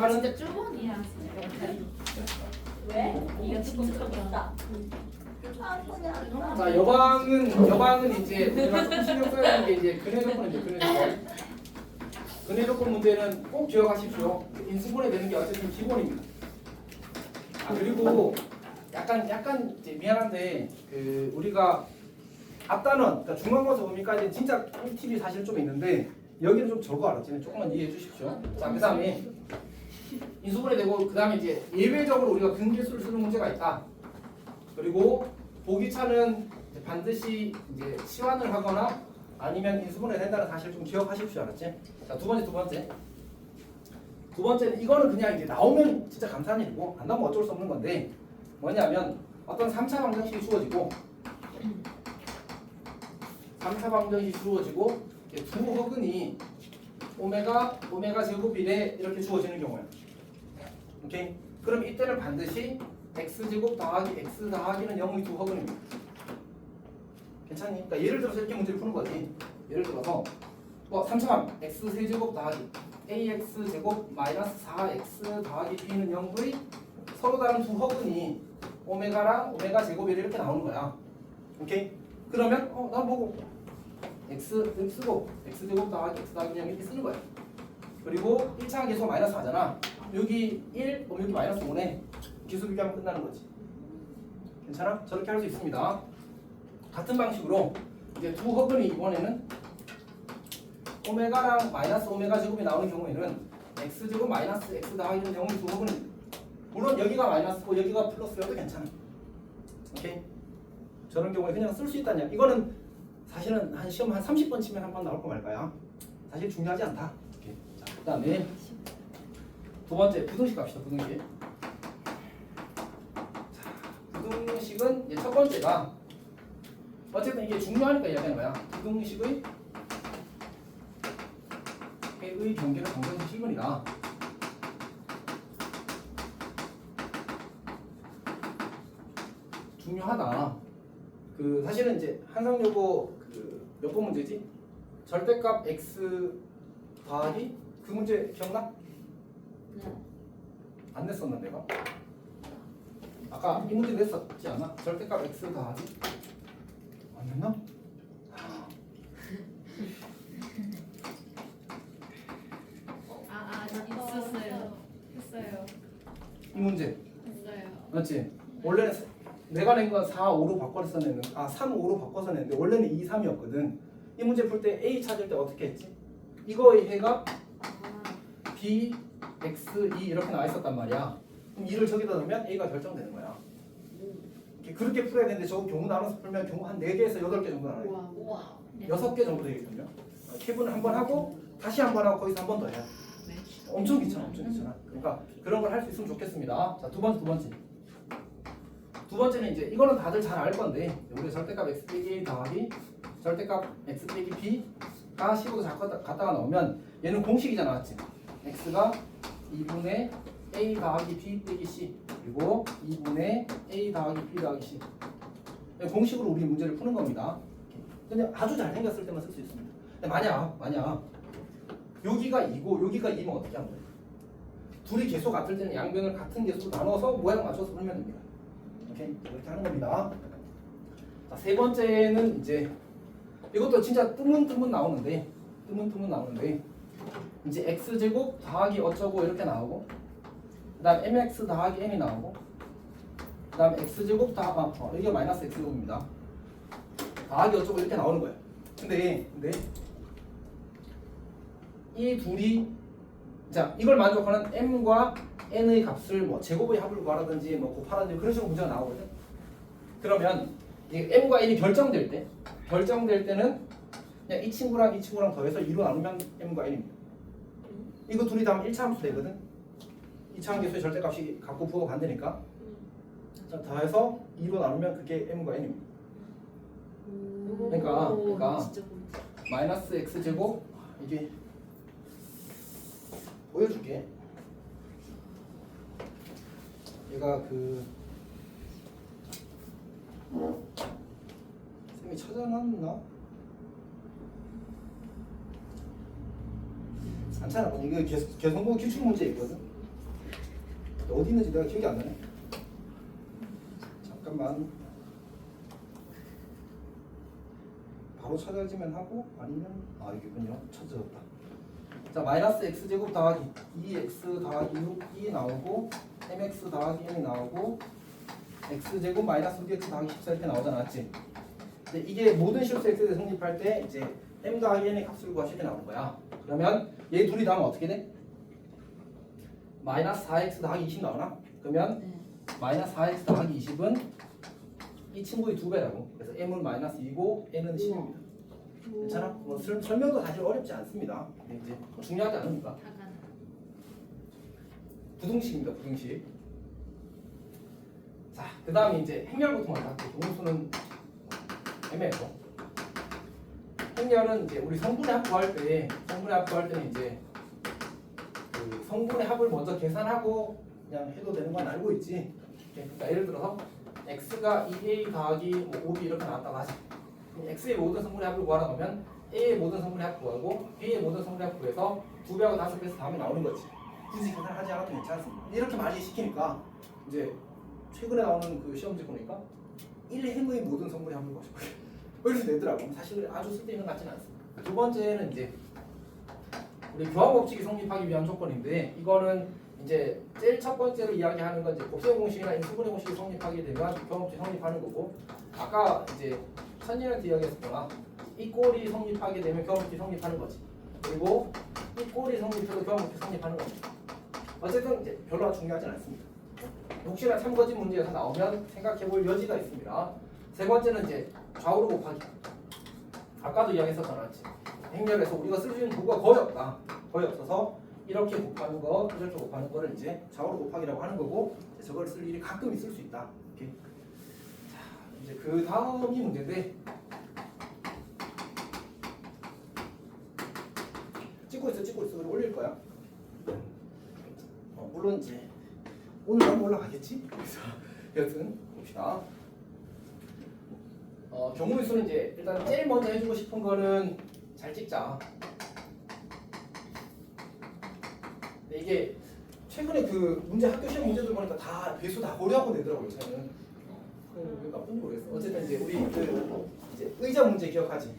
하는 진짜 쭈번이야. 왜? 이거 진짜 좋다. 자, 여방은 이제 우리가 좀 신경 써야 되는 게 이제 근해 조건인데 근해 조건. 근해 조건 문제는 꼭 기억하십시오. 인수분해 되는 게 어쨌든 기본입니다. 아, 그리고 약간 이제 미안한데 그 우리가 앞단원, 그러니까 중간고사 보니까 진짜 꿀팁이 사실 좀 있는데 여기는 좀 적어 알았지? 조금만 이해해 주십시오. 자, 그 다음에 인수분해 되고 그 다음에 이제 예외적으로 우리가 근계수를 쓰는 문제가 있다. 그리고 보기차는 이제 반드시 이제 치환을 하거나 아니면 인수분해 된다는 사실 좀 기억하십시오, 알았지? 자, 두 번째는 이거는 그냥 이제 나오면 진짜 감사한 일이고 안 나오면 어쩔 수 없는 건데 뭐냐면 어떤 3차 방정식이 주어지고 3차 방정식이 주어지고 이제 두 허근이 오메가 제곱이래 이렇게 주어지는 경우야. 오케이? 그럼 이때는 반드시 x제곱 더하기 x 더하기는 0의 두 허근입니다. 괜찮니? 그러니까 예를 들어서 이렇게 문제를 푸는 거지. 예를 들어서 3차방 x 세제곱 더하기 ax 제곱 마이너스 4x 더하기 b는 0의 서로 다른 두 허근이 오메가랑 오메가 제곱이 이렇게 나오는 거야. 오케이? 그러면 나 보고 x제곱 더하기 x 더하기 0 이렇게 쓰는 거야. 그리고 1차 계속 마이너스 4잖아. 여기 1, 여기 마이너스 5네. 기수 비교하면 끝나는 거지. 괜찮아? 저렇게 할 수 있습니다. 같은 방식으로 이제 두 허근이 이번에는 오메가랑 마이너스 오메가 제곱이 나오는 경우에는 x제곱 마이너스 x 더하기는 0의 두 허근은 물론 여기가 마이너스고 여기가 플러스여도 괜찮아. 오케이? 저런 경우에 그냥 쓸 수 있다냐? 이거는 사실은 한 시험 한 30번 치면 한 번 나올 거 말까요? 사실 중요하지 않다. 오케이. 자, 그다음에 두 번째 부등식 갑시다. 부등식. 자, 부등식은 이제 첫 번째가 어쨌든 이게 중요하니까 이야기하는 거야. 부등식의 해의 경계는 정정식 실문이다. 중요하다. 그 사실은 이제 한상여고 그 몇 번 문제지? 절대값 x 더하기 그 문제 기억나? 네. 안 냈었나 내가? 아까 이 문제 냈었지 않아? 절대값 x 더하기 안 냈나? 했어요. 이 문제 했어요. 맞지? 원래는 내가 낸 건 4, 5로 바꿔서 냈는데 3, 5로 바꿔서 냈는데 원래는 2, 3이었거든. 이 문제 풀 때 A 찾을 때 어떻게 했지? 이거의 해가 B, X, E 이렇게 나와 있었단 말이야. 그럼 2를 저기다 넣으면 A가 결정되는 거야. 그렇게 풀어야 되는데 저거 경우 나눠서 풀면 경우 한 4개에서 8개 정도 나와요. 우와. 6개 정도 되겠군요. 캐분을 한 번 하고 다시 한 번 하고 거기서 한 번 더 해야 돼. 엄청 귀찮아. 그러니까 그런 걸 할 수 있으면 좋겠습니다. 자, 두 번째는 이제 이거는 다들 잘 알 건데 우리 절대값 x 빼기 a 더하기 절대값 x 빼기 b가 식으로 갖다가 넣으면 얘는 공식이잖아, 맞지? x가 2분의 a 더하기 b 빼기 c 그리고 2분의 a 더하기 b 더하기 c 공식으로 우리 문제를 푸는 겁니다. 근데 아주 잘생겼을 때만 쓸 수 있습니다. 근데 만약 여기가 2고 여기가 2면 어떻게 하는 거예요? 둘이 개수 같을 때는 양변을 같은 개수로 나눠서 모양 맞춰서 풀면 됩니다. 오케이? 이렇게 하는 겁니다. 자, 세 번째는 이제 이것도 진짜 뜨문뜨문 나오는데 이제 x제곱 더하기 어쩌고 이렇게 나오고 그 다음 mx 더하기 m이 나오고 그 다음 x제곱 이게 마이너스 x제곱입니다. 더하기 어쩌고 이렇게 나오는 거예요. 근데 이 둘이 자 이걸 만족하는 m과 n의 값을 뭐 제곱의 합을 구하라든지 뭐 곱하라든지 그런 식으로 문제가 나오거든. 그러면 이 m과 n이 결정될 때는 그냥 이 친구랑 더해서 2로 나누면 m과 n입니다. 이거 둘이 다 1차 함수 되거든. 2차 함수의 절대값이 갖고 부호가 반대니까. 자, 더해서 2로 나누면 그게 m과 n입니다. 그러니까 마이너스 x제곱 이게 보여줄게. 얘가 쌤이 찾아놨나? 안 찾아놨거든. 이거 개성공 기출 문제 있거든. 어디 있는지 내가 기억이 안 나네. 잠깐만. 바로 찾아지면 하고 아니면 여기군요. 찾아졌다. 자, 마이너스 x제곱 더하기 2x 더하기 6이 나오고 mx 더하기 m이 나오고 x제곱 마이너스 6x 더하기 14 이렇게 나오잖아, 맞지? 근데 이게 모든 실수 x에 성립할 때 이제 m 더하기 n의 값을 구하실 때 나오는 거야. 그러면 얘 둘이 나오면 어떻게 돼? 마이너스 4x 더하기 20 나오나? 그러면 네. 마이너스 4x 더하기 20은 이 친구의 2배라고. 그래서 m은 마이너스 2고 n은 10입니다. 괜찮아? 뭐 설명도 사실 어렵지 않습니다. 근데 이제 중요하지 않으니까. 부등식입니다. 부등식. 자, 그 다음에 이제 행렬부터 먼저 할게요. 동수는 애매해서. 행렬은 이제 우리 성분의 합 구할 때는 이제 그 성분의 합을 먼저 계산하고 그냥 해도 되는 건 알고 있지. 그러니까 예를 들어서 x가 2a 더하기 5b 이렇게 나왔다고 하지. x의 모든 성분의 합을 구하라 하면 a의 모든 성분의 합 구하고 b의 모든 성분의 합 구해서 2배하고 5배에서 답이 나오는 거지. 굳이 계산하지 않아도 괜찮습니다. 이렇게 많이 시키니까 이제 최근에 나오는 그 시험지 보니까 1행의 모든 성분의 합을 구하시고 이렇게 내더라고. 사실 아주 쓸데있는 것 같지는 않습니다. 두 번째는 이제 우리 교환 법칙이 성립하기 위한 조건인데 이거는 이제 제일 첫 번째로 이야기하는 건 이제 곱셈 공식이나 인수분해 공식이 성립하게 되면 교환 법칙이 성립하는 거고 아까 이제 선진한테 이야기했었거나 이 꼴이 성립하게 되면 교환 법칙이 성립하는 거지. 그리고 이 꼴이 성립해도 교환 법칙이 성립하는 겁니다. 어쨌든 이제 별로 중요하진 않습니다. 혹시나 참고진 문제에서 나오면 생각해볼 여지가 있습니다. 세 번째는 이제 좌우로 곱하기. 아까도 이야기했었잖아. 행렬에서 우리가 쓸 수 있는 도구가 거의 없다. 거의 없어서 이렇게 곱하는 거, 이렇게 곱하는 거를 이제 좌우로 곱하기라고 하는 거고 이제 저걸 쓸 일이 가끔 있을 수 있다. 이렇게. 자, 이제 그 다음이 문제인데 찍고 있어. 그리고 올릴 거야. 물론 이제 오늘 한번 올라가겠지? 그래서 여튼 봅시다. 경우의 수는 이제 일단 제일 먼저 해주고 싶은 거는 잘 찍자. 근데 이게 최근에 그 문제 학교 시험 문제들 보니까 다 배수 다 고려하고 내더라고요. 저는 왜 나쁜지 모르겠어. 어쨌든 이제 우리 그 이제 의자 문제 기억하지?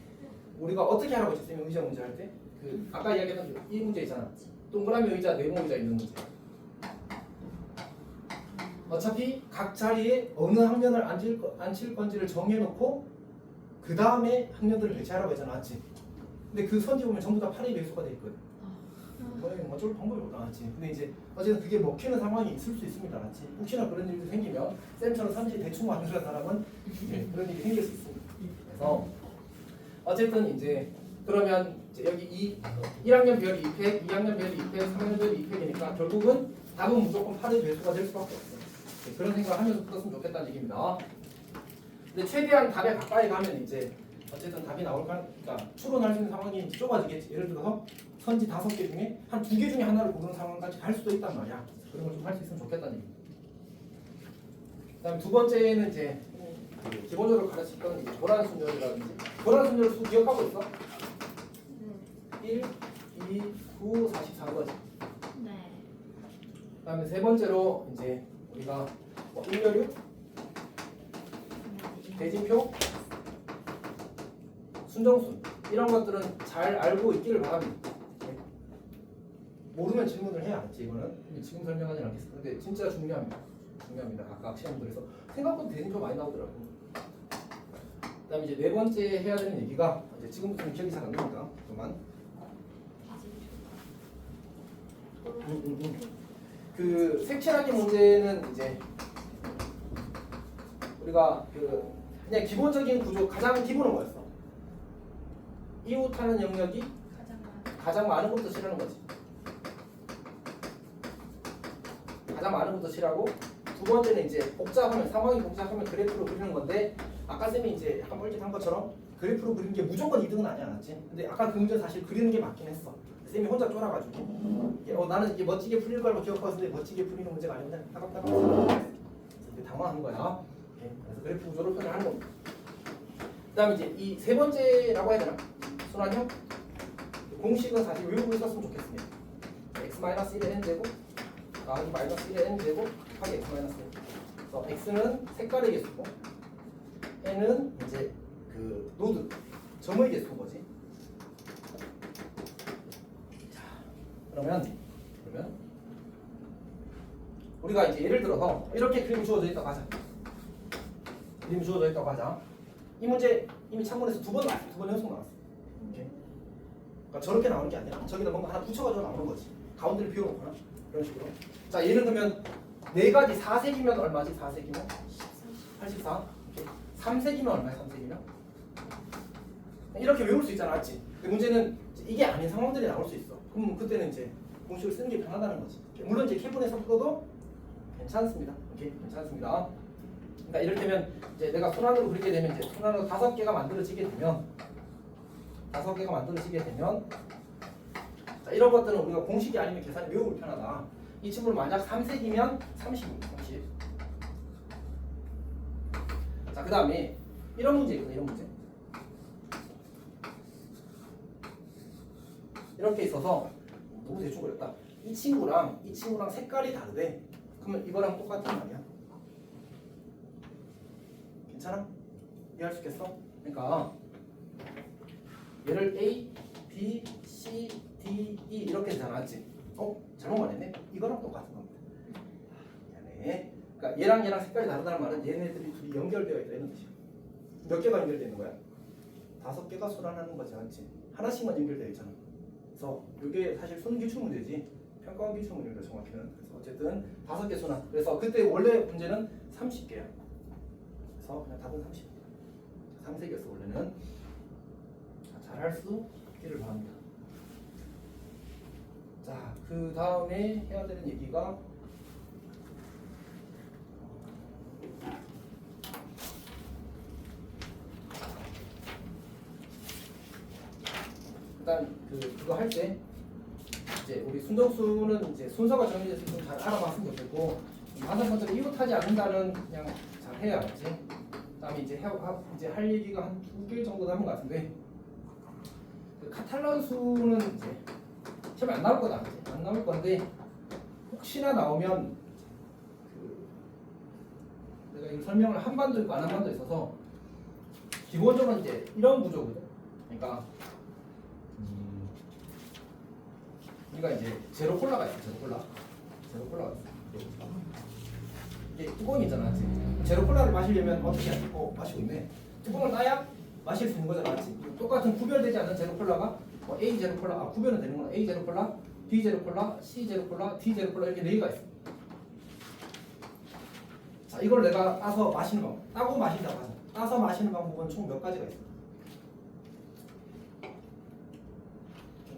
우리가 어떻게 하라고 했지? 의자 문제 할 때? 그 아까 이야기했던 이 문제 있잖아. 동그라미 의자, 네모 의자 있는 문제. 어차피 각 자리에 어느 학년을 앉힐 건지를 정해놓고 그 다음에 학년들을 배치하라고 했잖아, 맞지? 근데 그 선지 보면 전부 다 8의 배수가 돼 있거든. 어쩔 방법이 올라갔지. 근데 이제 어쨌든 그게 먹히는 상황이 있을 수 있습니다, 맞지? 혹시나 그런 일이 생기면 쌤처럼 선지 대충 만드는 사람은 이제 그런 일이 생길 수 있습니다. 그래서 어쨌든 이제 그러면 이제 여기 1학년 별이 2팩, 2학년 별이 2팩, 3학년 별이 2팩이니까 결국은 답은 무조건 8의 배수가 될 수밖에 없어. 그런 생각을 하면서 풀었으면 좋겠다는 얘기입니다. 근데 최대한 답에 가까이 가면 이제 어쨌든 답이 나올까, 그러니까 추론할 수 있는 상황이 좁아지겠지. 예를 들어서 선지 5개 중에 한 2개 중에 하나를 고르는 상황까지 갈 수도 있단 말이야. 그런 걸 좀 할 수 있으면 좋겠다는 얘기. 그다음 두 번째는 이제 기본적으로 가르쳤던 이제 도란 순열이라든지 도란 순열 수 기억하고 있어? 1, 2, 9, 44거지. 네. 그다음에 세 번째로 이제 우리가 일렬유, 대진표, 순정순 이런 것들은 잘 알고 있기를 바랍니다. 모르면 질문을 해야 알지. 이거는 지금 설명하진 않겠습니다. 근데 진짜 중요합니다. 각각 시험들에서 생각보다 대진표 많이 나오더라고. 그다음에 이제 네 번째 해야 되는 얘기가 이제 지금부터는 기억이 잘 안 납니다. 그만. 그 색칠하기 문제는 이제 우리가 그 그냥 기본적인 구조 가장 기본은 뭐였어? 이웃하는 영역이 가장 많은 것부터 칠하는 거지. 가장 많은 것부터 칠하고 두 번째는 이제 복잡하면 상황이 복잡하면 그래프로 그리는 건데 아까 쌤이 이제 약간 뻘짓한 것처럼 그래프로 그리는 게 무조건 2등은 아니야, 맞지? 근데 아까 그 문제는 사실 그리는 게 맞긴 했어. 쌤이 혼자 쫄아가지고 나는 이게 멋지게 풀릴 걸 기억하고 있는데 멋지게 풀리는 문제가 아니면 따갑따갑 당황한 거야. 그래서 그래프 구조를 표현하는 겁니다. 그 다음에 이제 이 세 번째라고 해야 되나? 순환형? 공식은 사실 외우고 있었으면 좋겠습니다. x-1의 n제곱 더하기 마이너스 1의 n 제곱 곱하기 x 마이너스 1. 그래서 x는 색깔의 개수고 n은 이제 그 노드 점의 개수인 거지. 자, 그러면 우리가 이제 예를 들어서 이렇게 그림이 주어져 있다고 하자. 그림이 주어져 있다고 하자. 이 문제 이미 창문에서 두 번 연속 나왔어. 이렇게. 그러니까 저렇게 나오는 게 아니라 저기다 뭔가 하나 붙여가지고 나오는 거지. 가운데를 비워놓거나 이런 식으로. 자, 예를 들면 네 가지 4색이면 얼마지? 4색이면 84. 3색이면 얼마야? 3색이면 이렇게 외울 수 있잖아, 맞지? 근데 문제는 이게 아닌 상황들이 나올 수 있어. 그럼 그때는 이제 공식을 쓰는 게 편하다는 거지. 물론 이제 캐본에서 풀어도 괜찮습니다. 오케이, 괜찮습니다. 그러니까 이를테면 이제 내가 손안으로 그리게 되면 이제 손안으로 5개가 만들어지게 되면 자, 이런 것들은 우리가 공식이 아니면 계산이 매우 불편하다. 이 친구를 만약 3색이면 30입니다. 30. 자, 그 다음에 이런 문제 있거든요. 이런 문제. 이렇게 있어서 너무 대충 그렸다. 이 친구랑 색깔이 다르대. 그러면 이거랑 똑같은 말이야. 괜찮아? 이해할 수 있겠어? 그러니까 얘를 A, B, C, D, E 이렇게 되잖아, 맞지? 잘못 말했네. 이거랑 똑같은 겁니다. 미안해. 그러니까 얘랑 색깔이 다르다는 말은 얘네들이 둘이 연결되어 있다 이런 뜻이야. 몇 개가 연결되어 있는 거야? 5개가 순환하는 거지, 맞지? 하나씩만 연결되어 있잖아. 그래서 이게 사실 수능 기출 문제지. 평가원 기출 문제입니다, 정확히는. 그래서 어쨌든 5개 순환. 그래서 그때 원래 문제는 30개야. 그래서 그냥 답은 30. 3색이었어 원래는. 잘할 수 있기를 바랍니다. 자, 그 다음에 해야 되는 얘기가 일단 그거 할 때 이제 우리 순정수는 이제 순서가 정해져서 좀 잘 알아봤으면 좋겠고, 다섯 번째로 이웃하지 않는다는 그냥 잘 해야 알지. 그다음에 이제 할 얘기가 한 2개 정도 남은 것 같은데, 그 카탈란수는 이제 시험에 안 나올 거다, 안 나올 건데 혹시나 나오면 내가 이 설명을 한 반도 있고 안 한 반도 있어서 기본적으로 이제 이런 구조거든. 그러니까 우리가 이제 제로 콜라가 있어. 제로 콜라가 있어. 이게 뚜껑이 있잖아, 지금. 제로 콜라를 마시려면 어떻게 해? 마시고 있네. 뚜껑을 따야 마실 수 있는 거잖아, 맞지? 똑같은 구별되지 않는 제로 콜라가 A 제로 콜라, 구별은 되는구나. A 제로 콜라, B 제로 콜라, C 제로 콜라, D 제로 콜라 이렇게 4개가 있어. 자, 이걸 내가 따서 마시는 방법. 따고 마신다고 하자. 따서 마시는 방법은 총 몇 가지가 있어.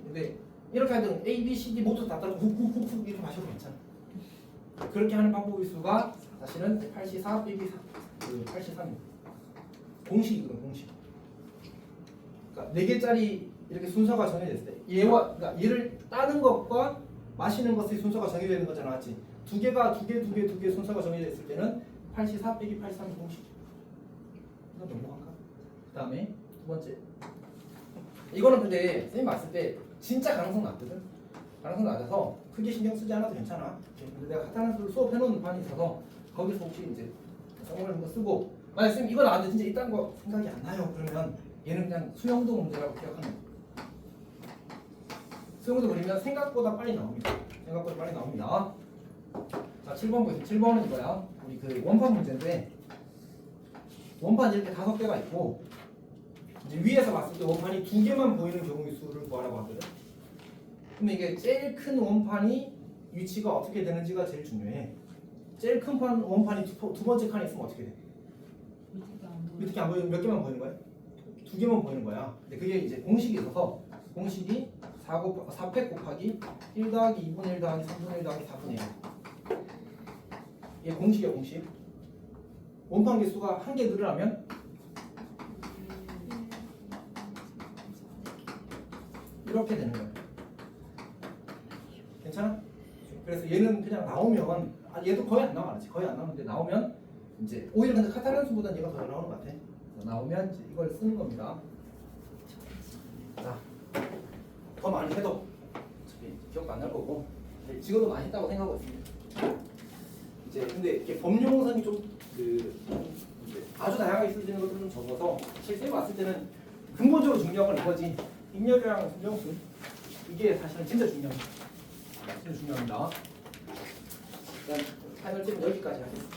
근데 이렇게 하든 A, B, C, D 모두 다 따로 훅훅훅 이렇게 마셔도 괜찮아. 그렇게 하는 방법의 수가 사실은 84 빼기 83입니다. 공식이거든, 공식. 그러니까 4개짜리 이렇게 순서가 정해졌을 때 그러니까 얘를 따는 것과 마시는 것의 순서가 정해져 있는 거잖아, 맞지? 두 개 순서가 정해져 있을 때는 84 빼기 83이 공식. 이건 넘어갈까? 그 다음에 두 번째. 이거는 근데 선생님 봤을 때 진짜 가능성 낮거든. 가능성 낮아서 크게 신경 쓰지 않아도 괜찮아. 근데 내가 카타란수를 수업해놓은 판이 있어서 거기서 혹시 이제 써먹는 거 쓰고, 만약 선생님 이거 나왔는데 진짜 이딴 거 생각이 안 나요, 그러면 얘는 그냥 수영도 문제라고 기억하면 돼. 수영도 그리면 생각보다 빨리 나옵니다. 자, 7번 보세요. 7번은 이거야. 우리 그 원판 문제인데, 원판 이렇게 5개가 있고, 이제 위에서 봤을 때 원판이 2개만 보이는 경우의 수를 구하라고 하거든. 그럼 이게 제일 큰 원판이 위치가 어떻게 되는지가 제일 중요해. 제일 큰 원판이 두 번째 칸에 있으면 어떻게 돼? 밑에 안 보이는 몇 개만 보이는 거야? 2개만 보이는 거야. 근데 그게 이제 공식이 있어서, 공식이 4팩 곱하기 1 더하기 2분의 1 더하기 3분의 1 더하기 4분의 1. 이게 공식이야, 공식. 원판 개수가 1개 늘으라면 이렇게 되는 거야. 괜찮아? 그래서 얘는 그냥 나오면, 얘도 거의 안 나와야지. 거의 안 나오는데 나오면 이제 오히려 근데 카탈란수보다는 얘가 더 잘 나오는 것 같아. 그래서 나오면 이제 이걸 쓰는 겁니다. 자, 더 많이 해도 어차피 기억도 안 날 거고, 지금도 많이 했다고 생각하고 있습니다. 이제 근데 이렇게 범용선이 아주 다양하게 쓰여지는 것들은 좀 적어서 실제 봤을 때는 근본적으로 중요한 건 이거지. 입력이랑 순정수 이게 사실은 진짜 중요합니다. 진짜 중요합니다. 일단 파이널 팁은 여기까지 하겠습니다.